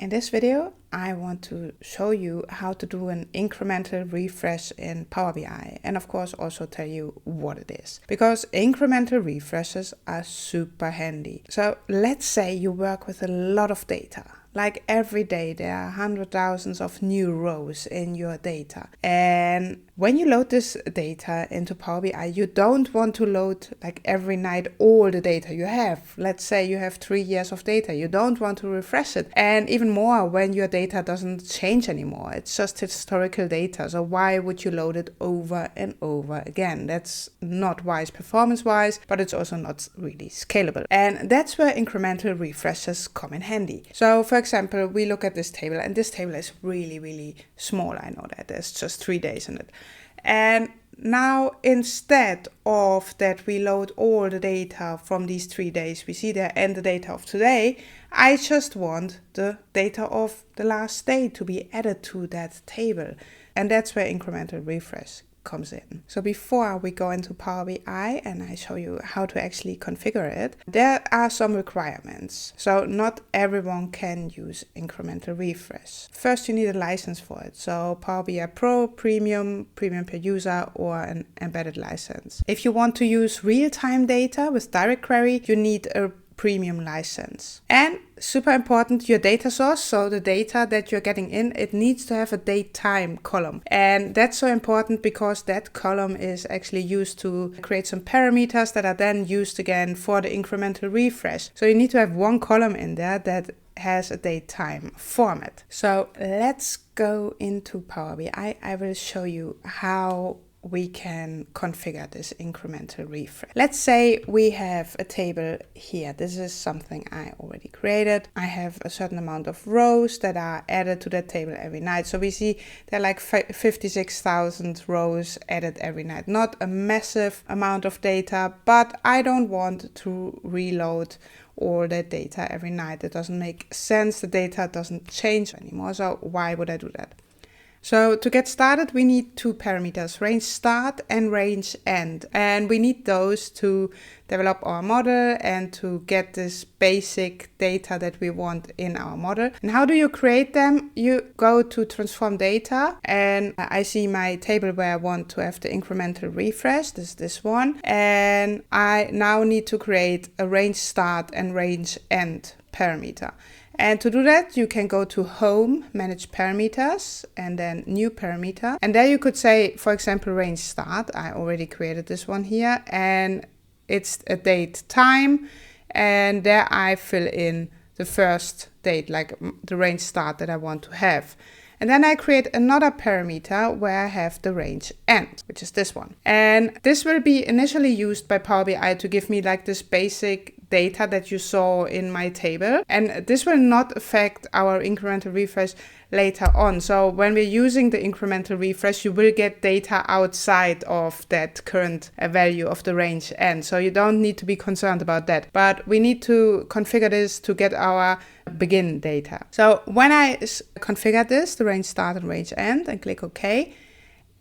In this video, I want to show you how to do an incremental refresh in Power BI, and of course also tell you what it is, because incremental refreshes are super handy. So let's say you work with a lot of data. Like every day there are 100,000 of new rows in your data. And when you load this data into Power BI, you don't want to load like every night all the data you have. Let's say you have 3 years of data. You don't want to refresh it. And even more when your data doesn't change anymore. It's just historical data. So why would you load it over and over again? That's not wise performance-wise, but it's also not really scalable. And that's where incremental refreshes come in handy. So for example, we look at this table, and this table is really, really small. I know that there's just 3 days in it. And now instead of that we load all the data from these 3 days we see there and the data of today, I just want the data of the last day to be added to that table. And that's where incremental refresh comes in. So before we go into Power BI and I show you how to actually configure it, there are some requirements. So not everyone can use incremental refresh. First, you need a license for it. So Power BI Pro, Premium per user, or an embedded license. If you want to use real-time data with direct query, you need a premium license. And super important, your data source, so the data that you're getting in, it needs to have a date time column. And that's so important because that column is actually used to create some parameters that are then used again for the incremental refresh. So you need to have one column in there that has a date time format. So let's go into Power BI. I will show you how we can configure this incremental refresh. Let's say we have a table here. This is something I already created. I have a certain amount of rows that are added to that table every night. So we see there are like 56,000 rows added every night. Not a massive amount of data, but I don't want to reload all that data every night. It doesn't make sense. The data doesn't change anymore. So why would I do that? So to get started, we need 2 parameters, RangeStart and RangeEnd. And we need those to develop our model and to get this basic data that we want in our model. And how do you create them? You go to transform data, and I see my table where I want to have the incremental refresh. This one. And I now need to create a RangeStart and RangeEnd parameter. And to do that, you can go to Home, Manage Parameters, and then New Parameter. And there you could say, for example, RangeStart. I already created this one here, and it's a date time. And there I fill in the first date, like the RangeStart that I want to have. And then I create another parameter where I have the RangeEnd, which is this one. And this will be initially used by Power BI to give me like this basic data that you saw in my table. And this will not affect our incremental refresh later on. So when we're using the incremental refresh, you will get data outside of that current value of the RangeEnd. So you don't need to be concerned about that. But we need to configure this to get our begin data. So when I configure this, the RangeStart and RangeEnd, and click OK,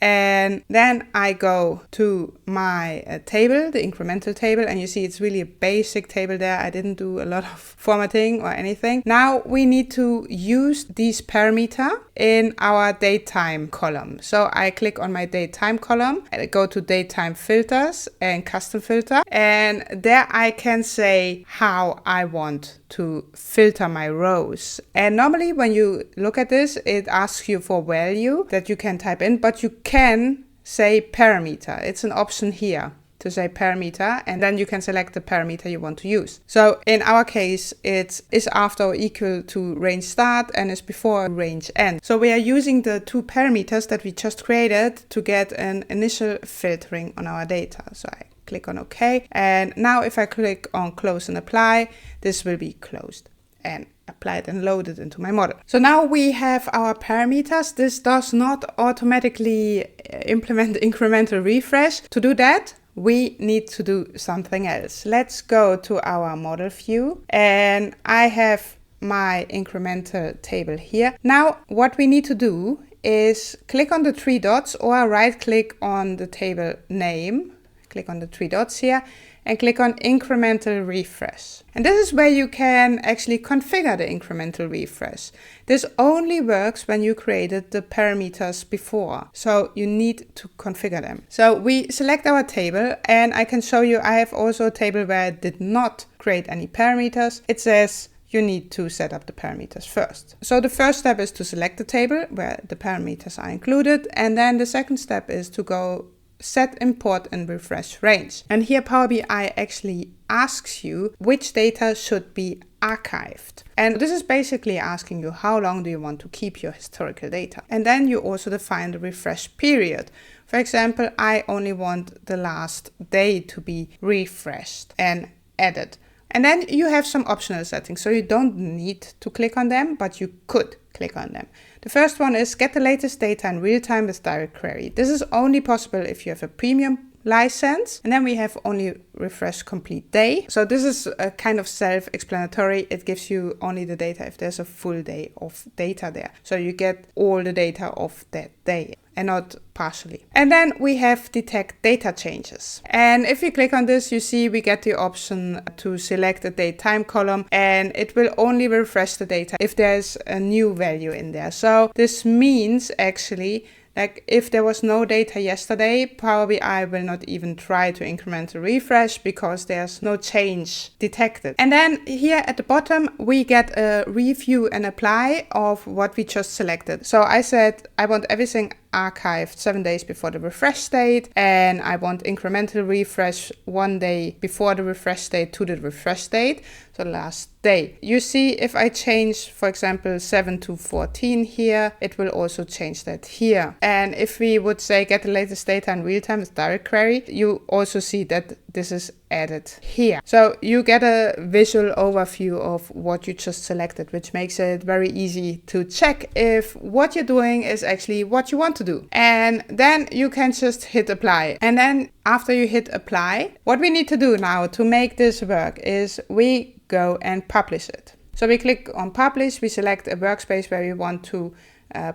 and then I go to my table, the incremental table, and you see it's really a basic table there. I didn't do a lot of formatting or anything. Now we need to use these parameter in our datetime column. So I click on my datetime column, and I go to datetime filters and custom filter, and there I can say how I want to filter my rows. And normally when you look at this, it asks you for value that you can type in, but you can say parameter. It's an option here to say parameter, and then you can select the parameter you want to use. So in our case, it is after or equal to RangeStart and is before RangeEnd. So we are using the 2 parameters that we just created to get an initial filtering on our data. So I click on OK. And now if I click on close and apply, this will be closed and applied and loaded into my model. So now we have our parameters. This does not automatically implement incremental refresh. To do that, we need to do something else. Let's go to our model view, and I have my incremental table here. Now what we need to do is click on the 3 dots or right click on the table name, click on the 3 dots here, and click on Incremental Refresh. And this is where you can actually configure the incremental refresh. This only works when you created the parameters before, so you need to configure them. So we select our table, and I can show you I have also a table where I did not create any parameters. It says you need to set up the parameters first. So the first step is to select the table where the parameters are included, and then the second step is to go set, import, and refresh range. And here PowerBI actually asks you which data should be archived. And this is basically asking you how long do you want to keep your historical data. And then you also define the refresh period. For example, I only want the last day to be refreshed and added. And then you have some optional settings, so you don't need to click on them, but you could click on them. The first one is get the latest data in real time with direct query. This is only possible if you have a premium license, and then we have only refresh complete day. So this is a kind of self-explanatory. It gives you only the data if there's a full day of data there. So you get all the data of that day and not partially. And then we have detect data changes. And if you click on this, you see we get the option to select a date time column, and it will only refresh the data if there's a new value in there. So this means actually, like if there was no data yesterday, PowerBI will not even try to incremental refresh because there's no change detected. And then here at the bottom, we get a review and apply of what we just selected. So I said I want everything archived 7 days before the refresh date, and I want incremental refresh 1 day before the refresh date to the refresh date, so last day. You see, if I change, for example, 7 to 14 here, it will also change that here. And if we would say get the latest data in real time with direct query, you also see that this is added here. So you get a visual overview of what you just selected, which makes it very easy to check if what you're doing is actually what you want to do. And then you can just hit apply. And then after you hit apply, what we need to do now to make this work is we go and publish it. So we click on publish, we select a workspace where we want to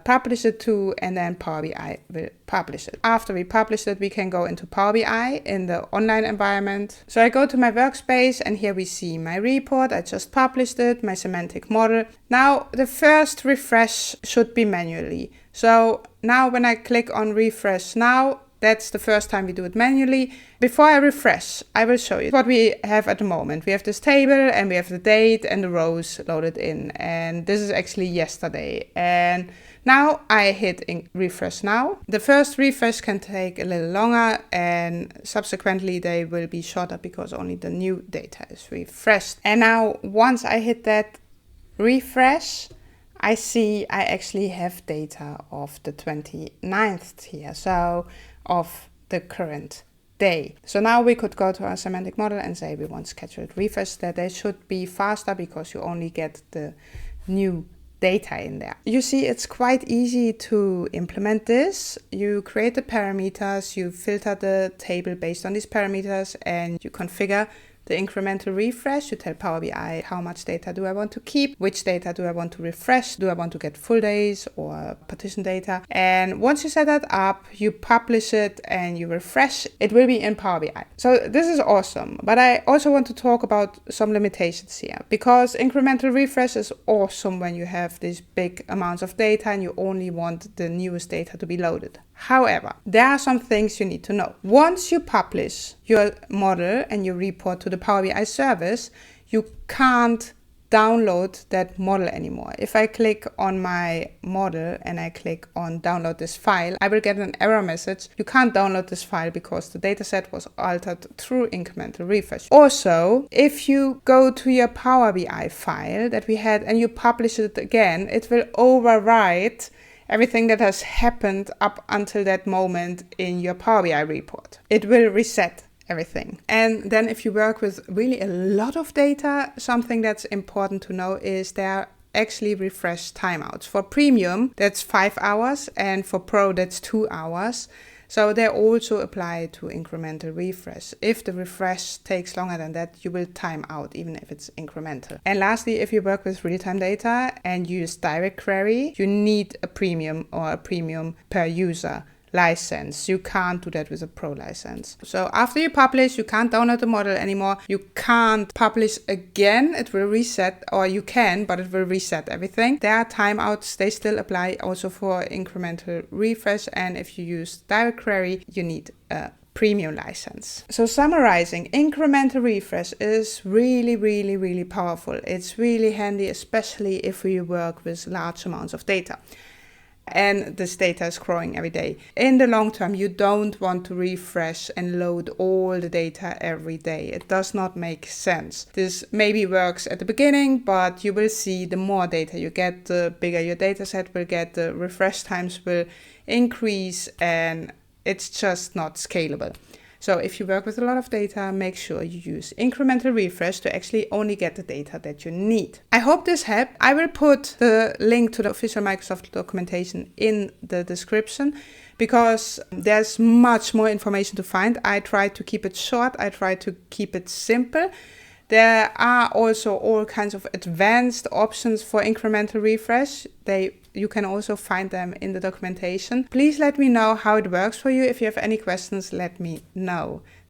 publish it to, and then PowerBI will publish it. After we publish it, we can go into PowerBI in the online environment. So I go to my workspace, and here we see my report. I just published it, my semantic model. Now the first refresh should be manually. So now when I click on refresh now, that's the first time we do it manually. Before I refresh, I will show you what we have at the moment. We have this table, and we have the date and the rows loaded in. And this is actually yesterday. And now I hit refresh now. The first refresh can take a little longer, and subsequently they will be shorter because only the new data is refreshed. And now once I hit that refresh, I see I actually have data of the 29th here. So of the current day. So now we could go to our semantic model and say we want scheduled refresh. That they should be faster because you only get the new data in there. You see, it's quite easy to implement this. You create the parameters, you filter the table based on these parameters, and you configure the incremental refresh. You tell PowerBI how much data do I want to keep, which data do I want to refresh, do I want to get full days or partition data. And once you set that up, you publish it and you refresh, it will be in PowerBI. So this is awesome. But I also want to talk about some limitations here, because incremental refresh is awesome when you have these big amounts of data and you only want the newest data to be loaded. However, there are some things you need to know. Once you publish your model and you report to the PowerBI service, you can't download that model anymore. If I click on my model and I click on download this file, I will get an error message. You can't download this file because the dataset was altered through incremental refresh. Also, if you go to your PowerBI file that we had and you publish it again, it will overwrite everything that has happened up until that moment in your PowerBI report. It will reset everything. And then if you work with really a lot of data, something that's important to know is there are actually refresh timeouts. For premium, that's 5 hours, and for pro, that's 2 hours. So they also apply to incremental refresh. If the refresh takes longer than that, you will time out, even if it's incremental. And lastly, if you work with real-time data and use direct query, you need a premium or a premium per user license. You can't do that with a Pro license. So after you publish, you can't download the model anymore. You can't publish again. It will reset, or you can, but it will reset everything. There are timeouts. They still apply also for incremental refresh. And if you use direct query, you need a premium license. So summarizing, incremental refresh is really, really, really powerful. It's really handy, especially if we work with large amounts of data. And this data is growing every day. In the long term, you don't want to refresh and load all the data every day. It does not make sense. This maybe works at the beginning, but you will see the more data you get, the bigger your data set will get, the refresh times will increase, and it's just not scalable. So if you work with a lot of data, make sure you use incremental refresh to actually only get the data that you need. I hope this helped. I will put the link to the official Microsoft documentation in the description because there's much more information to find. I try to keep it short. I try to keep it simple. There are also all kinds of advanced options for incremental refresh. You can also find them in the documentation. Please let me know how it works for you. If you have any questions, let me know.